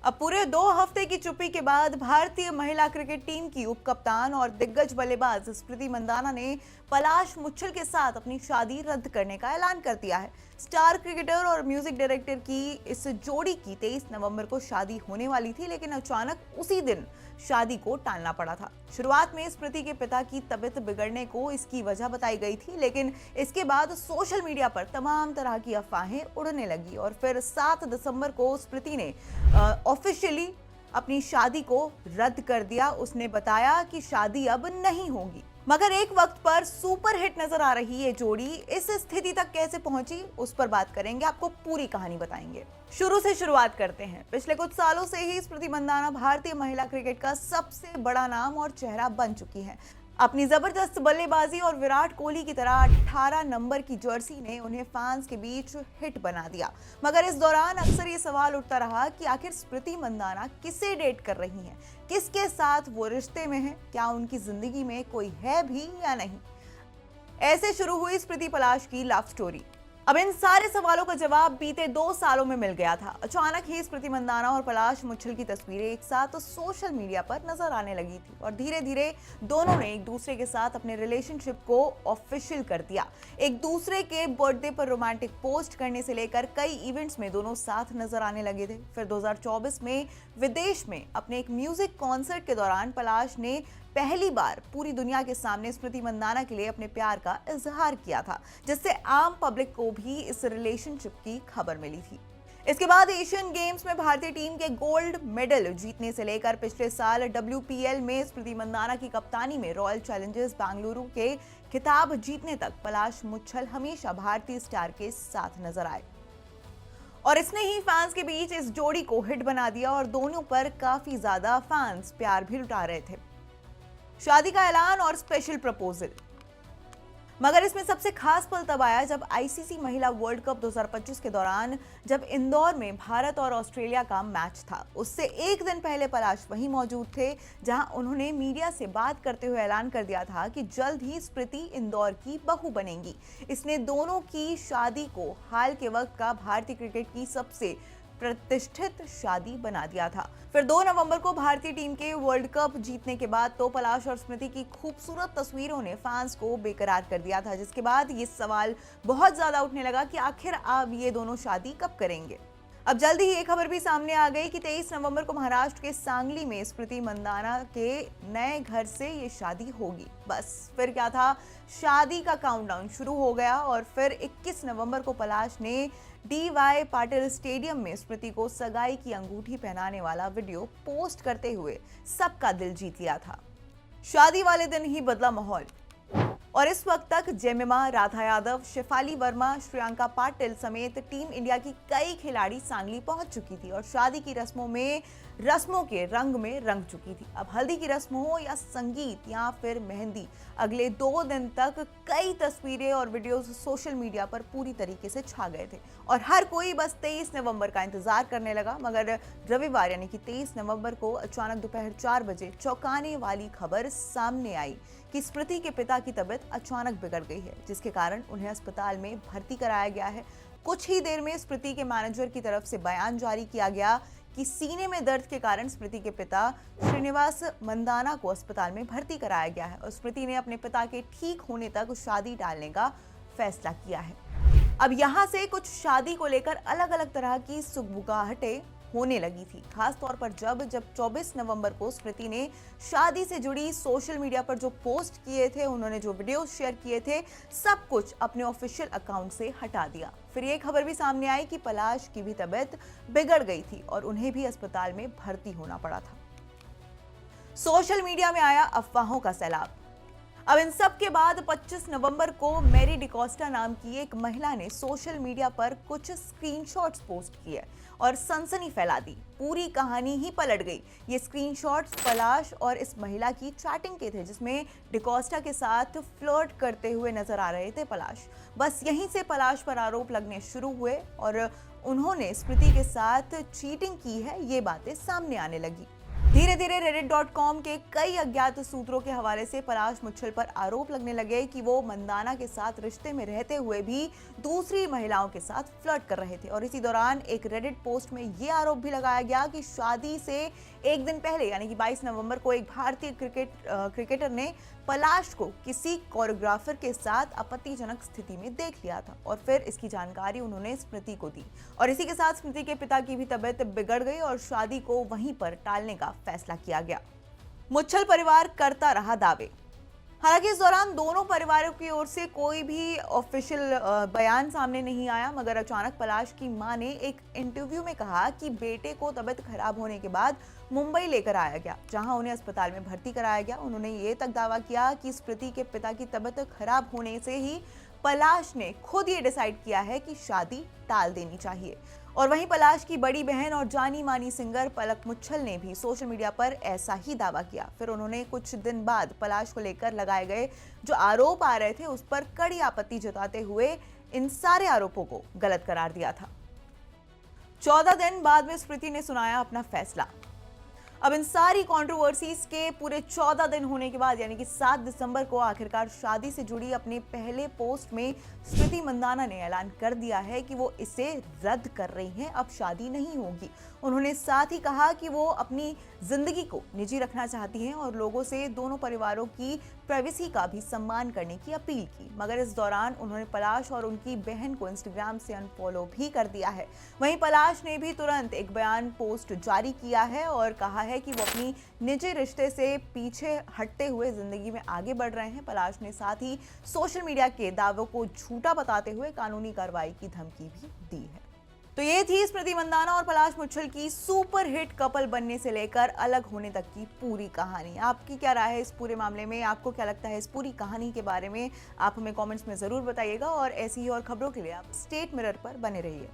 अब पूरे 2 हफ्ते की चुप्पी के बाद भारतीय महिला क्रिकेट टीम की उप कप्तान और दिग्गज बल्लेबाज स्मृति मंदाना ने पलाश मुच्छल के साथ अपनी शादी रद्द करने का ऐलान कर दिया है। स्टार क्रिकेटर और म्यूजिक डायरेक्टर की इस जोड़ी की 23 नवंबर को शादी होने वाली थी, लेकिन अचानक उसी दिन शादी को टालना पड़ा था। शुरुआत में स्मृति के पिता की तबीयत बिगड़ने को इसकी वजह बताई गई थी, लेकिन इसके बाद सोशल मीडिया पर तमाम तरह की अफवाहें उड़ने लगी और फिर 7 दिसंबर को स्मृति ने ऑफिशियली अपनी शादी को रद्द कर दिया। उसने बताया कि शादी अब नहीं होगी। मगर एक वक्त पर सुपर हिट नजर आ रही ये जोड़ी इस स्थिति तक कैसे पहुंची, उस पर बात करेंगे, आपको पूरी कहानी बताएंगे। शुरू से शुरुआत करते हैं। पिछले कुछ सालों से ही स्मृति मंदाना भारतीय महिला क्रिकेट का सबसे बड़ा नाम और चेहरा बन चुकी हैं। अपनी जबरदस्त बल्लेबाजी और विराट कोहली की तरह 18 नंबर की जर्सी ने उन्हें फैंस के बीच हिट बना दिया। मगर इस दौरान अक्सर ये सवाल उठता रहा कि आखिर स्मृति मंदाना किसे डेट कर रही हैं, किसके साथ वो रिश्ते में हैं, क्या उनकी जिंदगी में कोई है भी या नहीं। ऐसे शुरू हुई स्मृति पलाश की लव स्टोरी। अब इन सारे सवालों का जवाब बीते 2 सालों में मिल गया था। अचानक ही स्मृति मंदाना और पलाश मुच्छल की तस्वीरें एक साथ सोशल मीडिया पर नजर आने लगी थी और धीरे धीरे दोनों ने एक दूसरे के साथ अपने रिलेशनशिप को ऑफिशियल कर दिया। एक दूसरे के बर्थडे पर रोमांटिक पोस्ट करने से लेकर कई इवेंट्स में दोनों साथ नजर आने लगे थे। फिर 2024 में विदेश में अपने एक म्यूजिक कॉन्सर्ट के दौरान पलाश ने पहली बार पूरी दुनिया के सामने स्मृति मंदाना के लिए अपने प्यार का इजहार किया था, जिससे आम पब्लिक को भी इस रिलेशनशिप की खबर मिली थी। इसके बाद एशियन गेम्स में भारतीय टीम के गोल्ड मेडल जीतने से लेकर पिछले साल WPL में स्मृति मंदाना की कप्तानी में रॉयल चैलेंजर्स बेंगलुरु के खिताब जीतने तक पलाश मुच्छल हमेशा भारतीय स्टार के साथ नजर आए और इसने ही फैंस के बीच इस जोड़ी को हिट बना दिया और दोनों पर काफी ज्यादा फैंस प्यार भी लुटा रहे थे। शादी का ऐलान और स्पेशल प्रपोजल। मगर इसमें सबसे खास पल तब आया जब ICC महिला वर्ल्ड कप 2025 के दौरान जब इंदौर में भारत और ऑस्ट्रेलिया का मैच था। उससे एक दिन पहले पलाश वहीं मौजूद थे, जहां उन्होंने मीडिया से बात करते हुए ऐलान कर दिया था कि जल्द ही स्मृति इंदौर की बहू बनेंगी। इसने दोनों की शादी को हाल के वक्त का भारतीय क्रिकेट की सबसे प्रतिष्ठित शादी बना दिया था। फिर 2 नवंबर को भारतीय टीम के वर्ल्ड कप जीतने के बाद तो पलाश और स्मृति की खूबसूरत तस्वीरों ने फैंस को बेकरार कर दिया था, जिसके बाद ये सवाल बहुत ज्यादा उठने लगा कि आखिर अब ये दोनों शादी कब करेंगे। अब जल्दी ही एक खबर भी सामने आ गई कि 23 नवंबर को महाराष्ट्र के सांगली में स्मृति मंदाना के नए घर से ये शादी होगी। बस फिर क्या था, शादी का काउंटडाउन शुरू हो गया और फिर 21 नवंबर को पलाश ने DY पाटिल स्टेडियम में स्मृति को सगाई की अंगूठी पहनाने वाला वीडियो पोस्ट करते हुए सबका दिल जीत लिया था। शादी वाले दिन ही बदला माहौल और इस वक्त तक जेमिमा, राधा यादव, शेफाली वर्मा, श्रेयांका पाटिल समेत टीम इंडिया की कई खिलाड़ी सांगली पहुंच चुकी थी और शादी की रस्मों के रंग में रंग चुकी थी। अब हल्दी की रस्म हो या संगीत या फिर मेहंदी, अगले 2 दिन तक कई तस्वीरें और वीडियोस सोशल मीडिया पर पूरी तरीके से छा गए थे और हर कोई बस 23 नवंबर का इंतजार करने लगा। मगर रविवार यानी कि 23 नवंबर को अचानक दोपहर 4 बजे चौंकाने वाली खबर सामने आई कि स्मृति के पिता की तबीयत अचानक बिगड़ गई है, जिसके कारण उन्हें अस्पताल में भर्ती कराया गया है। कुछ ही देर में स्मृति के मैनेजर की तरफ से बयान जारी किया गया कि सीने में दर्द के कारण स्मृति के पिता श्रीनिवास मंदाना को अस्पताल में भर्ती कराया गया है और स्मृति ने अपने पिता के ठीक होने तक शादी टालने का फैसला किया है। अब यहाँ से कुछ शादी को लेकर अलग अलग तरह की सुगबुगाहटें होने लगी थी, खास तौर पर जब 24 नवंबर को स्मृति ने शादी से जुड़ी सोशल मीडिया पर जो पोस्ट किए थे, उन्होंने जो वीडियो शेयर किए थे, सब कुछ अपने ऑफिशियल अकाउंट से हटा दिया। फिर ये खबर भी सामने आई कि पलाश की भी तबीयत बिगड़ गई थी और उन्हें भी अस्पताल में भर्ती होना पड़ा था। सोशल मीडिया में आया अफवाहों का सैलाब। अब इन सब के बाद 25 नवंबर को मैरी डिकोस्टा नाम की एक महिला ने सोशल मीडिया पर कुछ स्क्रीनशॉट्स पोस्ट किए और सनसनी फैला दी। पूरी कहानी ही पलट गई। ये स्क्रीनशॉट्स पलाश और इस महिला की चैटिंग के थे, जिसमें डिकोस्टा के साथ फ्लर्ट करते हुए नजर आ रहे थे पलाश। बस यहीं से पलाश पर आरोप लगने शुरू हुए और उन्होंने स्मृति के साथ चीटिंग की है, ये बातें सामने आने लगी। धीरे धीरे धीरे reddit.com के कई अज्ञात सूत्रों के हवाले से पलाश मुच्छल पर आरोप लगने लगे कि वो मंदाना के साथ रिश्ते में रहते हुए भी दूसरी महिलाओं के साथ फ्लर्ट कर रहे थे। और इसी दौरान एक रेडिट पोस्ट में ये आरोप भी लगाया गया कि शादी से एक दिन पहले यानी कि 22 नवंबर को एक भारतीय क्रिकेटर ने पलाश को किसी कोरियोग्राफर के साथ आपत्तिजनक स्थिति में देख लिया था और फिर इसकी जानकारी उन्होंने स्मृति को दी। और इसी के साथ स्मृति के पिता की भी तबीयत बिगड़ गई और शादी को वहीं पर टालने का फैसला किया गया। मुच्छल परिवार करता रहा दावे। हालांकि इस दौरान दोनों परिवारों की ओर से कोई भी ऑफिशियल बयान सामने नहीं आया, मगर अचानक पलाश की मां ने एक इंटरव्यू में कहा कि बेटे को तबीयत खराब होने के बाद मुंबई लेकर आया गया, जहां उन्हें अस्पताल में भर्ती कराया गया। उन्होंने ये तक दावा किया कि स्मृति के पिता की तबीयत खराब होने से ही पलाश ने खुद ये डिसाइड किया है कि शादी टाल देनी चाहिए। और वहीं पलाश की बड़ी बहन और जानी मानी सिंगर पलक मुच्छल ने भी सोशल मीडिया पर ऐसा ही दावा किया। फिर उन्होंने कुछ दिन बाद पलाश को लेकर लगाए गए जो आरोप आ रहे थे उस पर कड़ी आपत्ति जताते हुए इन सारे आरोपों को गलत करार दिया था। 14 दिन बाद में स्मृति ने सुनाया अपना फैसला। अब इन सारी कंट्रोवर्सीज के पूरे 14 दिन होने के बाद यानी कि 7 दिसंबर को आखिरकार शादी से जुड़ी अपने पहले पोस्ट में स्मृति मंदाना ने ऐलान कर दिया है कि वो इसे रद्द कर रही हैं, अब शादी नहीं होगी। उन्होंने साथ ही कहा कि वो अपनी जिंदगी को निजी रखना चाहती हैं और लोगों से दोनों परिवारों की प्राइवेसी का भी सम्मान करने की अपील की। मगर इस दौरान उन्होंने पलाश और उनकी बहन को इंस्टाग्राम से अनफॉलो भी कर दिया है। वहीं पलाश ने भी तुरंत एक बयान पोस्ट जारी किया है और कहा है कि वो अपनी निजी रिश्ते से पीछे हटते हुए जिंदगी में आगे बढ़ रहे हैं। पलाश ने साथ ही सोशल मीडिया के दावों को झूठा बताते हुए कानूनी कार्रवाई की धमकी भी दी है। तो ये थी स्मृति मंदाना और पलाश मुच्छल की सुपर हिट कपल बनने से लेकर अलग होने तक की पूरी कहानी। आपकी क्या राय है इस पूरे मामले में? आपको क्या लगता है इस पूरी कहानी के बारे में? आप हमें कमेंट्स में जरूर बताइएगा और ऐसी ही और खबरों के लिए आप स्टेट मिरर पर बने रहिए।